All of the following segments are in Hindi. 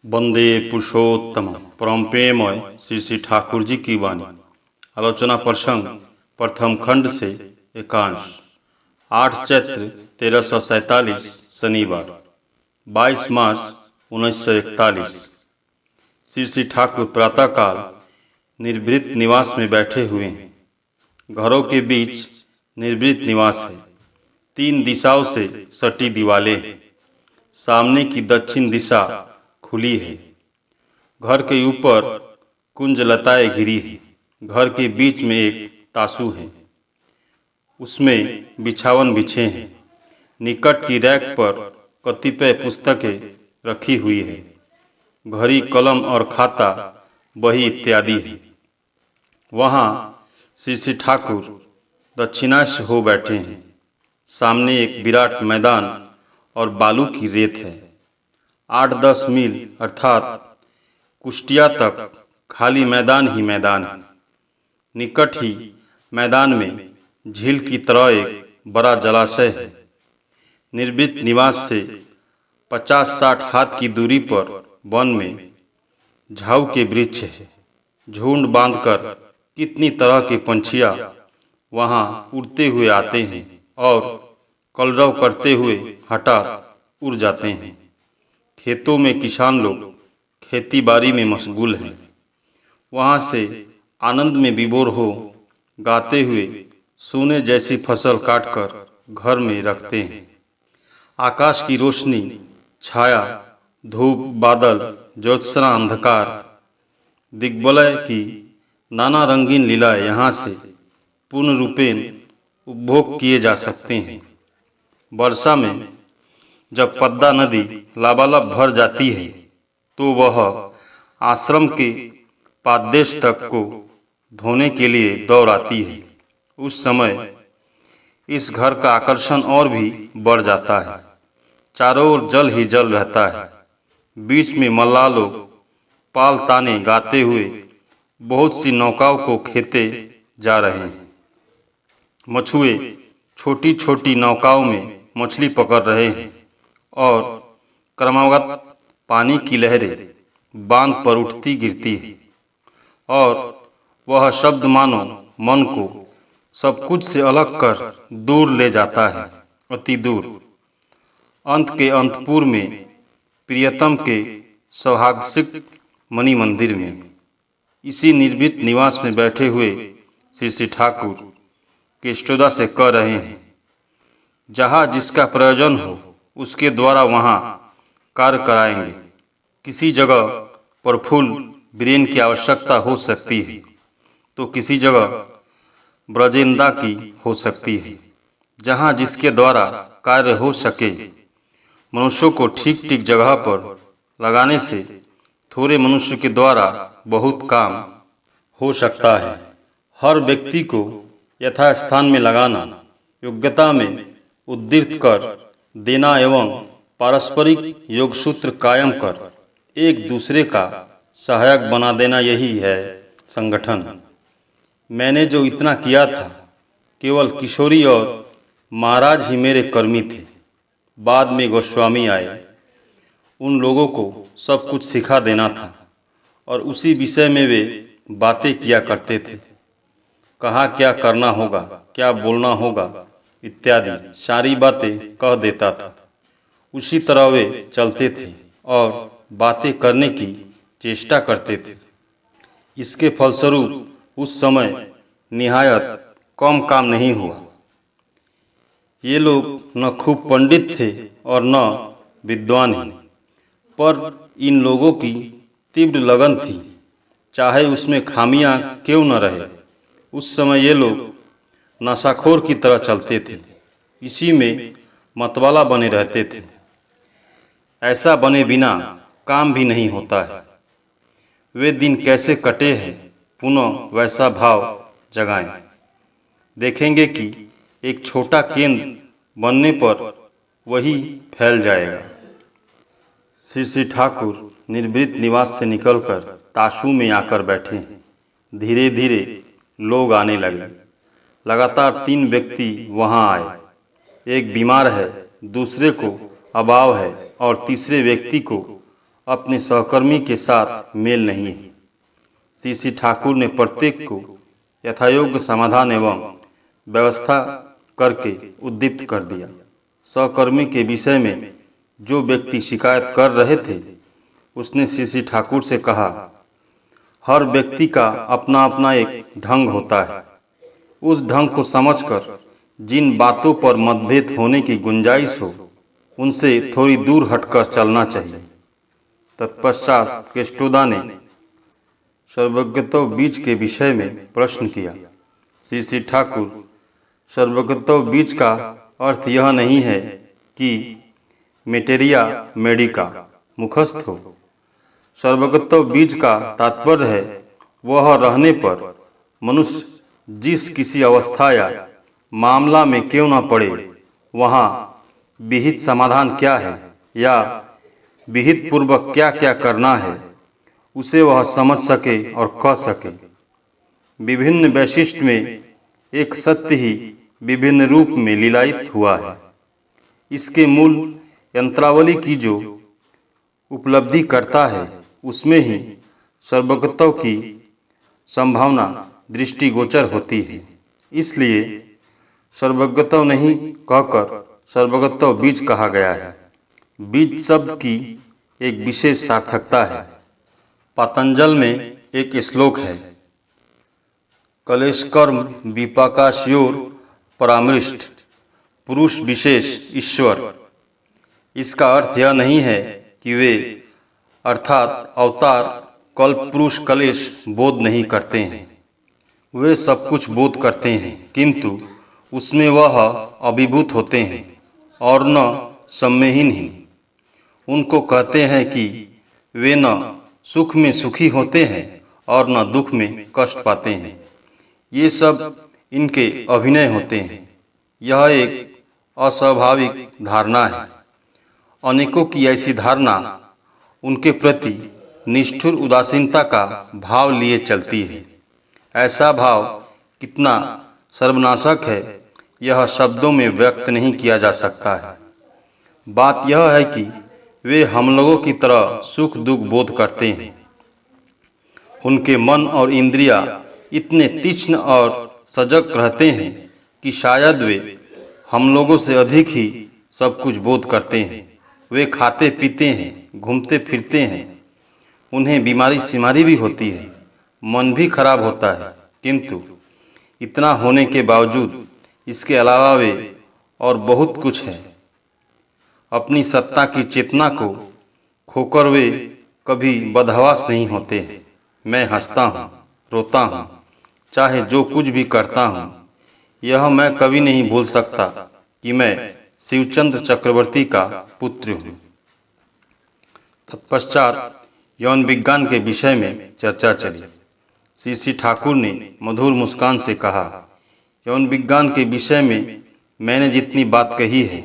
वंदे पुरुषोत्तम परम प्रेममय श्री श्री ठाकुर जी की वाणी। आलोचना प्रसंग प्रथम खंड से एकांश। 8 चैत्र 1347 शनिवार 22 मार्च 1941। श्री श्री ठाकुर प्रातःकाल निर्भृत निवास में बैठे हुए हैं। घरों के बीच निर्भृत निवास है। 3 दिशाओं से सटी दीवारें हैं। सामने की दक्षिण दिशा खुली है। घर के ऊपर कुंज लताएं घिरी है। घर के बीच में एक तासू है, उसमें बिछावन बिछे हैं। निकट की रैक पर कतिपय पुस्तकें रखी हुई है। घड़ी, कलम और खाता, बही इत्यादि है। वहाँ श्री श्री ठाकुर दक्षिणास्य हो बैठे हैं। सामने एक विराट मैदान और बालू की रेत है। 8-10 मील अर्थात कुष्टिया तक खाली मैदान ही मैदान है। निकट ही मैदान में झील की तरह एक बड़ा जलाशय है। निर्भृत निवास से 50-60 हाथ की दूरी पर वन में झाऊ के वृक्ष है। झुंड बांधकर कितनी तरह के पंछियां वहां उड़ते हुए आते हैं और कलरव करते हुए हठात उड़ जाते हैं। खेतों में किसान लोग खेती बाड़ी में मशगूल हैं। वहाँ से आनंद में विभोर हो गाते हुए सोने जैसी फसल काटकर घर में रखते हैं। आकाश की रोशनी, छाया, धूप, बादल, ज्योत्सना, अंधकार, दिग्वलय की नाना रंगीन लीलाएं यहाँ से पूर्ण रूपेण उपभोग किए जा सकते हैं। वर्षा में जब पद्मा नदी लबालब भर जाती है तो वह आश्रम के पाददेश तक को धोने के लिए दौड़ आती है। उस समय इस घर का आकर्षण और भी बढ़ जाता है। चारों ओर जल ही जल रहता है। बीच में मल्लाह लोग पाल ताने गाते हुए बहुत सी नौकाओं को खेते जा रहे हैं। मछुए छोटी छोटी नौकाओं में मछली पकड़ रहे हैं और क्रमागत पानी की लहरें बांध पर उठती गिरती है और वह शब्द मानो मन को सब कुछ से अलग कर दूर ले जाता है, अति दूर। अंत के अंतपुर में प्रियतम के सौभाग्यसिक मणि मंदिर में। इसी निर्भीत निवास में बैठे हुए श्री श्री ठाकुर केष्टोदा से कह रहे हैं, जहाँ जिसका प्रयोजन हो उसके द्वारा वहाँ कार्य कराएंगे। किसी जगह पर फूल बीरेन की आवश्यकता हो सकती है तो किसी जगह ब्रजेंदा की हो सकती है। जहाँ जिसके द्वारा कार्य हो सके। मनुष्यों को ठीक ठीक जगह पर लगाने से थोड़े मनुष्य के द्वारा बहुत काम हो सकता है। हर व्यक्ति को यथास्थान में लगाना, योग्यता में उद्दीप्त कर देना एवं पारस्परिक योगसूत्र कायम कर एक दूसरे का सहायक बना देना, यही है संगठन। मैंने जो इतना किया था, केवल किशोरी और महाराज ही मेरे कर्मी थे। बाद में गोस्वामी आए। उन लोगों को सब कुछ सिखा देना था और उसी विषय में वे बातें किया करते थे। कहाँ क्या करना होगा, क्या बोलना होगा इत्यादि सारी बातें कह देता था। उसी तरह वे चलते थे और बातें करने की चेष्टा करते थे। इसके फलस्वरूप उस समय निहायत कम काम नहीं हुआ। ये लोग न खूब पंडित थे और न विद्वान ही, पर इन लोगों की तीव्र लगन थी, चाहे उसमें खामियां क्यों न रहे। उस समय ये लोग नशाखोर की तरह चलते थे। इसी में मतवाला बने रहते थे। ऐसा बने बिना काम भी नहीं होता है। वे दिन कैसे कटे हैं, पुनः वैसा भाव जगाएं। देखेंगे कि एक छोटा केंद्र बनने पर वही फैल जाएगा। श्री श्री ठाकुर निर्भृत निवास से निकलकर ताशू में आकर बैठे हैं। धीरे धीरे लोग आने लगे। लगातार 3 व्यक्ति वहां आए। एक बीमार है, दूसरे को अभाव है और तीसरे व्यक्ति को अपने सहकर्मी के साथ मेल नहीं है। श्री ठाकुर ने प्रत्येक को यथायोग्य समाधान एवं व्यवस्था करके उद्दीप्त कर दिया। सहकर्मी के विषय में जो व्यक्ति शिकायत कर रहे थे, उसने श्री ठाकुर से कहा, हर व्यक्ति का अपना अपना एक ढंग होता है। उस ढंग को समझकर जिन बातों पर मतभेद होने की गुंजाइश हो, उनसे थोड़ी दूर हटकर चलना चाहिए। तत्पश्चात केस्टोदा ने सर्वज्ञत्व बीज के विषय में प्रश्न किया। श्री ठाकुर, सर्वज्ञत्व बीज का अर्थ यह नहीं है कि मेटेरिया मेडिका मुखस्थ हो। सर्वज्ञत्व बीज का तात्पर्य है वह रहने पर मनुष्य जिस किसी अवस्था या मामला में क्यों न पड़े, वहाँ विहित समाधान क्या है या विहित पूर्वक क्या क्या करना है, उसे वह समझ सके और कह सके। विभिन्न वैशिष्ट में एक सत्य ही विभिन्न रूप में लीलायित हुआ है। इसके मूल यंत्रावली की जो उपलब्धि करता है, उसमें ही सर्वज्ञत्व की संभावना दृष्टिगोचर होती है। इसलिए सर्वज्ञत्व नहीं कहकर सर्वज्ञत्व बीज कहा गया है। बीज शब्द की एक विशेष सार्थकता है। पतंजल में एक श्लोक है, कलेशकर्म विपाकाश्योर परामृष्ट पुरुष विशेष ईश्वर। इसका अर्थ यह नहीं है कि वे अर्थात अवतार कल्प पुरुष कलेश बोध नहीं करते हैं। वे सब कुछ बोध करते हैं, किंतु उसमें वह अभिभूत होते हैं और न सम्मेहीन ही। उनको कहते हैं कि वे न सुख में सुखी होते हैं और न दुख में कष्ट पाते हैं। ये सब इनके अभिनय होते हैं। यह एक अस्वाभाविक धारणा है। अनेकों की ऐसी धारणा उनके प्रति निष्ठुर उदासीनता का भाव लिए चलती है। ऐसा भाव कितना सर्वनाशक है, यह शब्दों में व्यक्त नहीं किया जा सकता है। बात यह है कि वे हम लोगों की तरह सुख दुख बोध करते हैं। उनके मन और इंद्रियां इतने तीक्ष्ण और सजग रहते हैं कि शायद वे हम लोगों से अधिक ही सब कुछ बोध करते हैं। वे खाते पीते हैं, घूमते फिरते हैं। उन्हें बीमारी सिमारी भी होती है, मन भी खराब होता है, किंतु इतना होने के बावजूद इसके अलावा वे और बहुत कुछ है। अपनी सत्ता की चेतना को खोकर वे कभी बदहवास नहीं होते। मैं हंसता हूँ, रोता हूँ, चाहे जो कुछ भी करता हूँ, यह मैं कभी नहीं भूल सकता कि मैं शिवचंद्र चक्रवर्ती का पुत्र हूँ। तत्पश्चात यौन विज्ञान के विषय में चर्चा चली। श्री ठाकुर ने मधुर मुस्कान से कहा, यौन विज्ञान के विषय में मैंने जितनी बात कही है,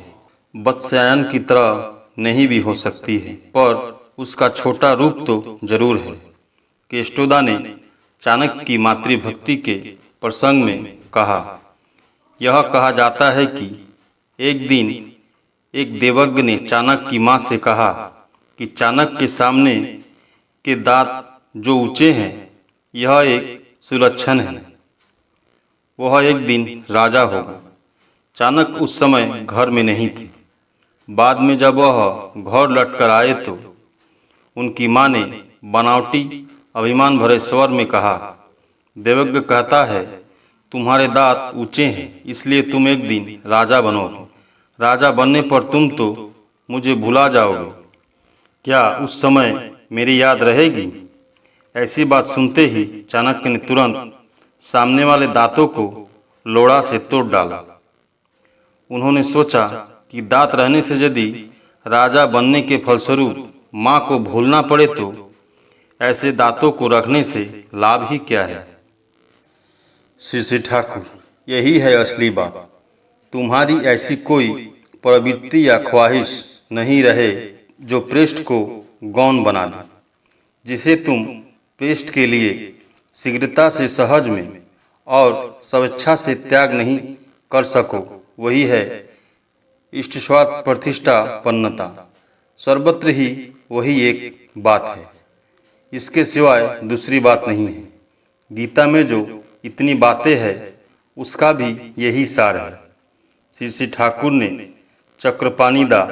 वत्स्यायन की तरह नहीं भी हो सकती है, पर उसका छोटा रूप तो जरूर है। केस्टोदा ने चाणक्य की मातृभक्ति के प्रसंग में कहा, यह कहा जाता है कि एक दिन एक देवज्ञ ने चाणक्य की माँ से कहा कि चाणक्य के सामने के दांत जो ऊंचे हैं, यह एक सुलक्षण है। वह एक दिन राजा होगा। चाणक्य उस समय घर में नहीं थे। बाद में जब वह घर लौटकर आए तो उनकी माँ ने बनावटी अभिमान भरे स्वर में कहा, देवज्ञ कहता है तुम्हारे दांत ऊंचे हैं, इसलिए तुम एक दिन राजा बनोगे। राजा बनने पर तुम तो मुझे भुला जाओगे। क्या उस समय मेरी याद रहेगी? ऐसी बात सुनते ही चाणक्य ने तुरंत सामने वाले दांतों को लोढ़ा से तोड़ डाला। उन्होंने सोचा कि दांत रहने से यदि राजा बनने के फलस्वरूप माँ को भूलना पड़े तो ऐसे दांतों को रखने से लाभ ही क्या है। श्री ठाकुर, यही है असली बात। तुम्हारी ऐसी कोई प्रवृत्ति या ख्वाहिश नहीं रहे जो पृष्ठ को गौण बना दे, जिसे तुम पृष्ठ के लिए शीघ्रता से सहज में और स्वेच्छा से त्याग नहीं कर सको। वही है इष्टस्वार्थ प्रतिष्ठापन्नता। सर्वत्र ही वही एक बात है, इसके सिवाय दूसरी बात नहीं है। गीता में जो इतनी बातें हैं उसका भी यही सार है। श्री श्री ठाकुर ने चक्रपाणिदा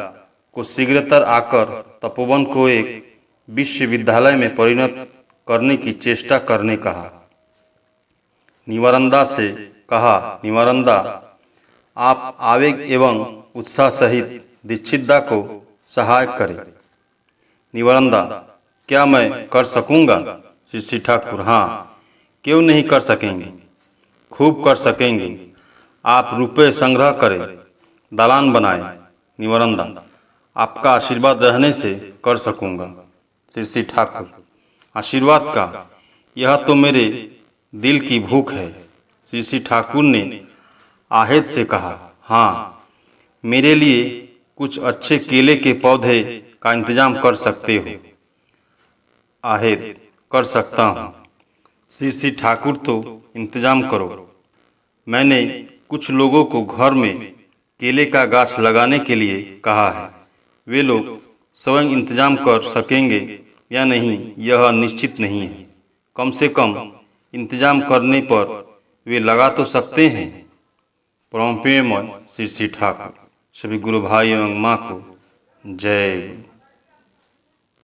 को शीघ्रतर आकर तपोवन को एक विश्वविद्यालय में परिणत करने की चेष्टा करने कहा। निवारंदा से कहा, निवारंदा आप आवेग एवं उत्साह सहित दीक्षितदा को सहायक करें। निवारंदा, क्या मैं कर सकूंगा? श्री श्री ठाकुर, हाँ, क्यों नहीं कर सकेंगे, खूब कर सकेंगे। आप रुपए संग्रह करें, दालान बनाए। निवारंदा, आपका आशीर्वाद रहने से कर सकूंगा। श्री श्री ठाकुर, आशीर्वाद का, यह तो मेरे दिल की भूख है। श्री श्री ठाकुर ने आहेत से कहा, हाँ, मेरे लिए कुछ अच्छे केले के पौधे का इंतजाम कर सकते हो? आहेत, कर सकता हूँ। श्री श्री ठाकुर, तो इंतजाम करो। मैंने कुछ लोगों को घर में केले का गाछ लगाने के लिए कहा है। वे लोग स्वयं इंतजाम कर सकेंगे या नहीं यह निश्चित नहीं है। कम से कम इंतजाम करने पर वे लगा तो सकते हैं। परम प्रेममय श्री श्री ठाकुर। सभी गुरु भाई एवं माँ को जय।